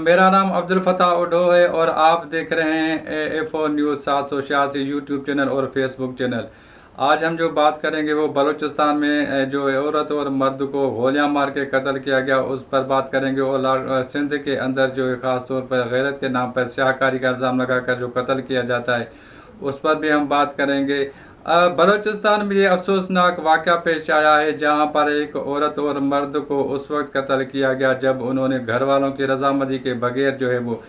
मेरा नाम अब्दुल फताह उडो है और आप देख रहे हैं A4 न्यूज़ 786 यूट्यूब चैनल और फेसबुक चैनल। आज हम जो बात करेंगे वो बलूचिस्तान में जो औरत और मर्द को गोलियां मार के कत्ल किया गया उस पर बात करेंगे। और सिंध के अंदर जो है ख़ास तौर पर गैरत के नाम पर स्याहकारी का इल्ज़ाम लगाकर जो कत्ल किया जाता है उस पर भी हम बात करेंगे। बलूचिस्तान में ये अफसोसनाक वाक़या पेश आया है जहां पर एक औरत और मर्द को उस वक्त कत्ल किया गया जब उन्होंने घर वालों की रजामंदी के बगैर जो है वो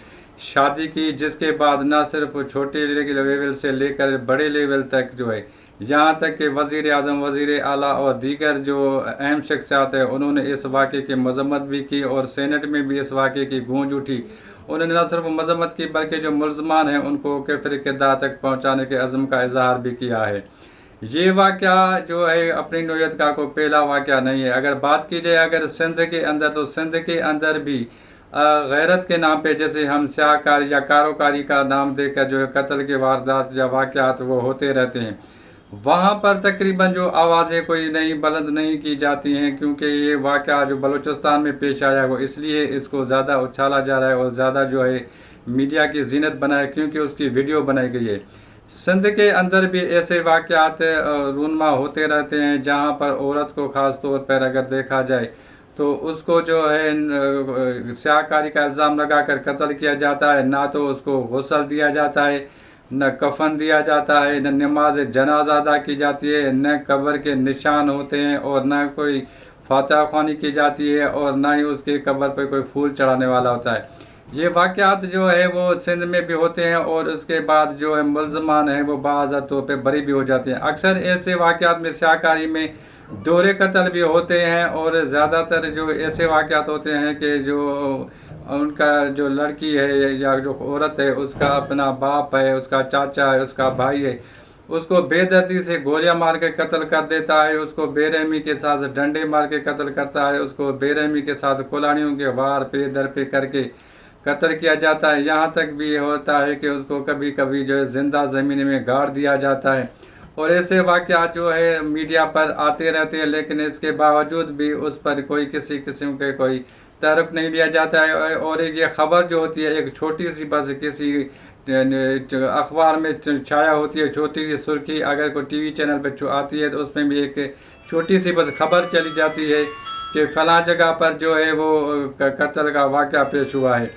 शादी की, जिसके बाद न सिर्फ छोटे लेवल से लेकर बड़े लेवल तक जो है यहाँ तक कि वज़ीर आज़म, वज़ीर आला और दीगर जो अहम शख्सियात है उन्होंने इस वाक़े की मजम्मत भी की और सेनेट में भी इस वाक़े की गूंज उठी। उन्होंने न सिर्फ मजम्मत की बल्कि जो मुल्ज़मान हैं उनको कैफर किरदार तक पहुँचाने के अज़्म का इजहार भी किया है। ये वाक़या जो है अपनी नौयत का कोई पहला वाक़या नहीं है। अगर बात की जाए अगर सिंध के अंदर, तो सिंध के अंदर भी गैरत के नाम पे जैसे हम स्याहकारी या कारोकारी का नाम देकर जो है कत्ल के वारदात या वाक़यात वो होते रहते हैं। वहाँ पर तकरीबन जो आवाज़ें कोई नहीं बुलंद नहीं की जाती हैं, क्योंकि ये वाक़या जो बलूचिस्तान में पेश आया वो इसलिए इसको ज़्यादा उछाला जा रहा है और ज़्यादा जो है मीडिया की जीनत बनाए क्योंकि उसकी वीडियो बनाई गई है। सिंध के अंदर भी ऐसे वाक़यात रूनमा होते रहते हैं जहाँ पर औरत को ख़ास तौर पर अगर देखा जाए तो उसको जो है स्याहकारी का इल्ज़ाम लगाकर कत्ल किया जाता है। ना तो उसको गुस्ल दिया जाता है, न कफन दिया जाता है, न नमाज जनाजा अदा की जाती है, न कब्र के निशान होते हैं और न कोई फातिहा ख्वानी की जाती है और न ही उसके कब्र पर कोई फूल चढ़ाने वाला होता है। ये वाक़यात जो है वो सिंध में भी होते हैं और उसके बाद जो है मुल्ज़मान हैं वो बाज़ तौर पर बरी भी हो जाते हैं। अक्सर ऐसे वाक़यात में स्याहकारी में दोहरे कत्ल भी होते हैं और ज़्यादातर जो ऐसे वाक़यात होते हैं कि जो उनका जो लड़की है या जो औरत है उसका अपना बाप है, उसका चाचा है, उसका भाई है, उसको बेदर्दी से गोलियां मार के कत्ल कर देता है, उसको बेरहमी के साथ डंडे मार के कत्ल करता है, उसको बेरहमी के साथ कुल्हाड़ियों के वार पे दर पे करके कत्ल किया जाता है। यहाँ तक भी होता है कि उसको कभी कभी जो है ज़िंदा ज़मीन में गाड़ दिया जाता है। और ऐसे वाक़यात जो है मीडिया पर आते रहते हैं, लेकिन इसके बावजूद भी उस पर कोई किसी किस्म के कोई तहरुक नहीं लिया जाता है। और ये ख़बर जो होती है एक छोटी सी बस किसी अखबार में छाया होती है, छोटी सी सुर्खी अगर कोई टीवी चैनल पर आती है तो उसमें भी एक छोटी सी बस खबर चली जाती है कि फ़लाँ जगह पर जो है वो कत्ल का वाक़या पेश हुआ है।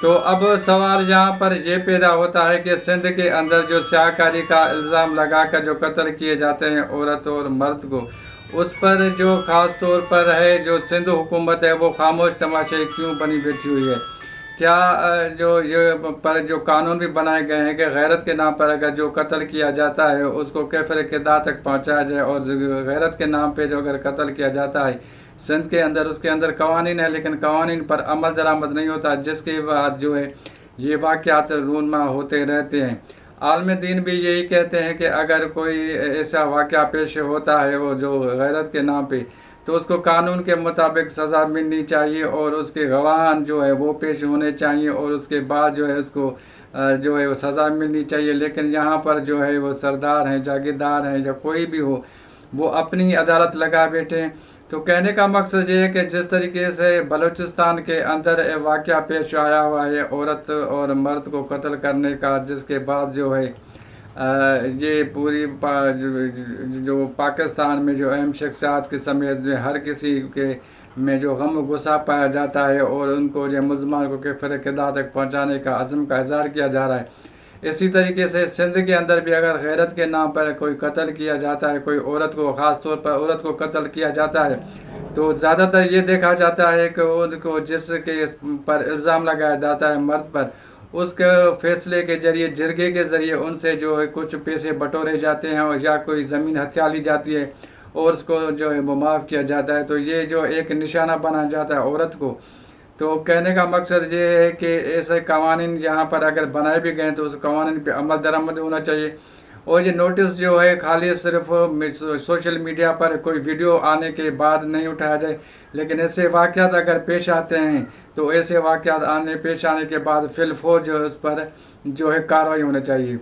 तो अब सवाल यहाँ पर ये पैदा होता है कि सिंध के अंदर जो स्याहकारी का इल्ज़ाम लगाकर जो कत्ल किए जाते हैं औरत और मर्द को, उस पर जो ख़ास तौर पर है जो सिंध हुकूमत है वो खामोश तमाशे क्यों बनी बैठी हुई है? क्या जो ये पर जो कानून भी बनाए गए हैं कि गैरत के नाम पर अगर जो कत्ल किया जाता है उसको कैफर किरदार तक पहुँचाया जाए, और गैरत के नाम पर जो अगर कत्ल किया जाता है सिंध के अंदर उसके अंदर कवानीन है लेकिन कवानीन पर अमल दरामद नहीं होता, जिसके बाद जो है ये वाक़यात रूनमा होते रहते हैं। आलम दीन भी यही कहते हैं कि अगर कोई ऐसा वाक़या पेश होता है वो जो गैरत के नाम पे, तो उसको कानून के मुताबिक सज़ा मिलनी चाहिए और उसके गवाहान जो है वो पेश होने चाहिए और उसके बाद जो है उसको जो है वो सज़ा मिलनी चाहिए। लेकिन यहाँ पर जो है वो सरदार हैं, जागीरदार हैं या कोई भी हो, वो अपनी अदालत लगा बैठे हैं। तो कहने का मकसद ये है कि जिस तरीके से बलूचिस्तान के अंदर वाक़या पेश आया हुआ है औरत और मर्द को कत्ल करने का, जिसके बाद जो है ये पूरी जो पाकिस्तान में जो अहम शख्सियात के समेत हर किसी के में जो गम गुस्सा पाया जाता है और उनको जो मुल्ज़मान को कैफर किरदार तक पहुँचाने का अज़्म का इज़हार किया जा रहा है। इसी तरीके से सिंध के अंदर भी अगर गैरत के नाम पर कोई कत्ल किया जाता है, कोई औरत को ख़ास तौर पर औरत को कत्ल किया जाता है, तो ज़्यादातर ये देखा जाता है कि उनको जिसके पर इल्ज़ाम लगाया जाता है मर्द पर, उसके फैसले के ज़रिए जिरगे के ज़रिए उनसे जो है कुछ पैसे बटोरे जाते हैं और या कोई ज़मीन हथिया ली जाती है और उसको जो है वो माफ़ किया जाता है। तो ये जो एक निशाना बना जाता है औरत को। तो कहने का मकसद ये है कि ऐसे कवानीन यहाँ पर अगर बनाए भी गए तो उस कवानीन पे अमल दरामद होना चाहिए। और ये नोटिस जो है खाली सिर्फ सोशल मीडिया पर कोई वीडियो आने के बाद नहीं उठाया जाए, लेकिन ऐसे वाक़यात अगर पेश आते हैं तो ऐसे वाक़यात पेश आने के बाद फिलफौर जो है उस पर जो है कार्रवाई होनी चाहिए।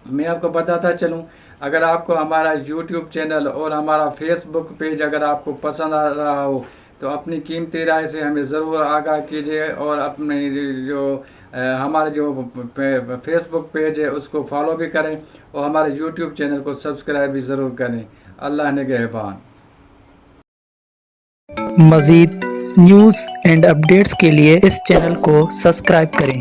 मैं आपको बताता चलूँ, अगर आपको हमारा यूट्यूब चैनल और हमारा फेसबुक पेज अगर आपको पसंद आ रहा हो تو اپنی قیمتی رائے سے ہمیں ضرور آگاہ کیجیے، اور اپنے جو ہمارے جو فیس بک پیج ہے اس کو فالو بھی کریں، اور ہمارے یوٹیوب چینل کو سبسکرائب بھی ضرور کریں۔ اللہ نگہبان۔ مزید نیوز اینڈ اپڈیٹس کے لیے اس چینل کو سبسکرائب کریں۔